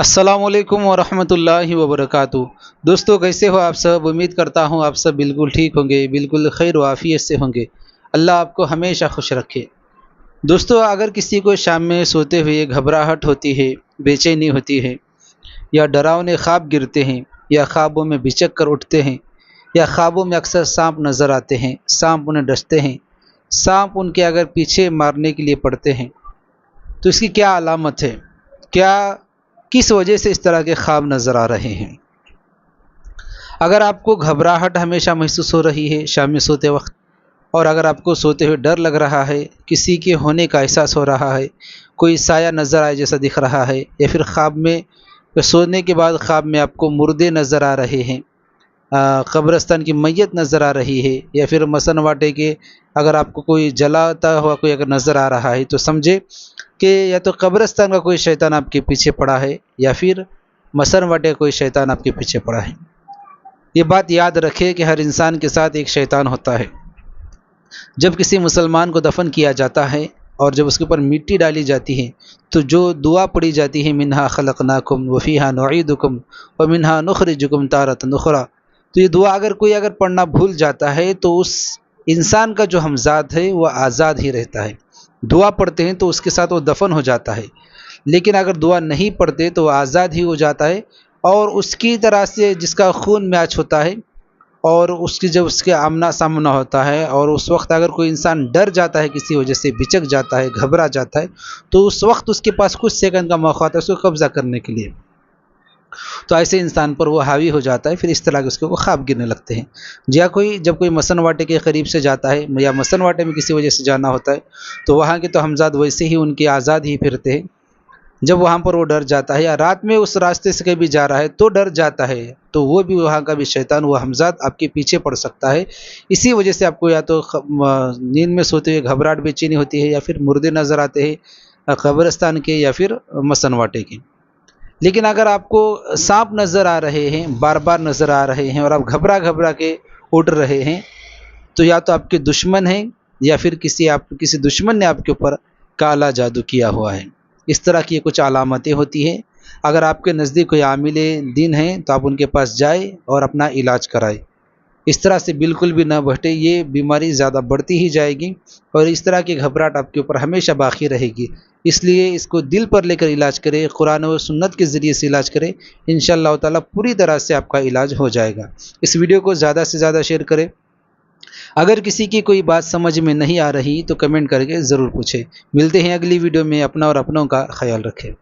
अस्सलाम वालेकुम वरहमतुल्लाहि वबरकातुहू। दोस्तों, कैसे हो आप सब? उम्मीद करता हूँ आप सब बिल्कुल ठीक होंगे, बिल्कुल खैर व आफियत से होंगे। अल्लाह आपको हमेशा खुश रखे। दोस्तों, अगर किसी को शाम में सोते हुए घबराहट होती है, बेचैनी होती है, या डरावने ख्वाब गिरते हैं, या ख्वाबों में बिचक कर उठते हैं, या ख्वाबों में अक्सर सांप नज़र आते हैं, सांप उन्हें डसते हैं, सांप उनके अगर पीछे मारने के लिए पड़ते हैं, तो इसकी क्या अलामत है? क्या किस वजह से इस तरह के ख्वाब नज़र आ रहे हैं? अगर आपको घबराहट हमेशा महसूस हो रही है शाम में सोते वक्त, और अगर आपको सोते हुए डर लग रहा है, किसी के होने का एहसास हो रहा है, कोई साया नज़र आए जैसा दिख रहा है, या फिर ख्वाब में सोने के बाद ख्वाब में आपको मुर्दे नज़र आ रहे हैं, कब्रिस्तान की मैयत नज़र आ रही है, या फिर मसन वाटे के अगर आपको कोई जलाता हुआ कोई अगर नज़र आ रहा है, तो समझे कि या तो कब्रिस्तान का कोई शैतान आपके पीछे पड़ा है, या फिर मसन वाटे कोई शैतान आपके पीछे पड़ा है। ये बात याद रखें कि हर इंसान के साथ एक शैतान होता है। जब किसी मुसलमान को दफन किया जाता है और जब उसके ऊपर मिट्टी डाली जाती है, तो जो दुआ पढ़ी जाती है, मिन्हा खलकनाकुम व फीहा नुईदुकुम व मिन्हा नुखरिजुकुम तारतन उखरा, तो ये दुआ अगर पढ़ना भूल जाता है, तो उस इंसान का जो हमजाद है वह आज़ाद ही रहता है। दुआ पढ़ते हैं तो उसके साथ वो दफन हो जाता है, लेकिन अगर दुआ नहीं पढ़ते तो वह आज़ाद ही हो जाता है, और उसकी तरह से जिसका खून मैच होता है, और उसकी जब उसके आमना सामना होता है, और उस वक्त अगर कोई इंसान डर जाता है, किसी वजह से बिचक जाता है, घबरा जाता है, तो उस वक्त उसके पास कुछ सेकंड का मौका होता है उसको कब्ज़ा करने के लिए। तो ऐसे इंसान पर वो हावी हो जाता है, फिर इस तरह के उसके ख्वाब गिरने लगते हैं। जब कोई मसन वाटे के करीब से जाता है, या मसन वाटे में किसी वजह से जाना होता है, तो वहाँ के तो हमजाद वैसे ही उनके आज़ाद ही फिरते हैं। जब वहाँ पर वो डर जाता है, या रात में उस रास्ते से कभी जा रहा है तो डर जाता है, तो वो भी वहाँ का भी शैतान, वो हमजाद आपके पीछे पड़ सकता है। इसी वजह से आपको या तो नींद में सोते हुए घबराहट बेचैनी होती है, या फिर मुर्दे नज़र आते हैं कब्रिस्तान के, या फिर मसन वाटे के। लेकिन अगर आपको सांप नज़र आ रहे हैं, बार बार नज़र आ रहे हैं, और आप घबरा घबरा के उठ रहे हैं, तो या तो आपके दुश्मन हैं, या फिर किसी दुश्मन ने आपके ऊपर काला जादू किया हुआ है। इस तरह की कुछ अलामतें होती हैं। अगर आपके नज़दीक कोई आमिले दीन हैं, तो आप उनके पास जाए और अपना इलाज कराए। इस तरह से बिल्कुल भी न बहटे, ये बीमारी ज़्यादा बढ़ती ही जाएगी, और इस तरह की घबराहट आपके ऊपर हमेशा बाकी रहेगी। इसलिए इसको दिल पर लेकर इलाज करें, कुरान और सुन्नत के ज़रिए से इलाज करें। इंशाअल्लाह ताला पूरी तरह से आपका इलाज हो जाएगा। इस वीडियो को ज़्यादा से ज़्यादा शेयर करें। अगर किसी की कोई बात समझ में नहीं आ रही तो कमेंट करके ज़रूर पूछें। मिलते हैं अगली वीडियो में। अपना और अपनों का ख्याल रखें।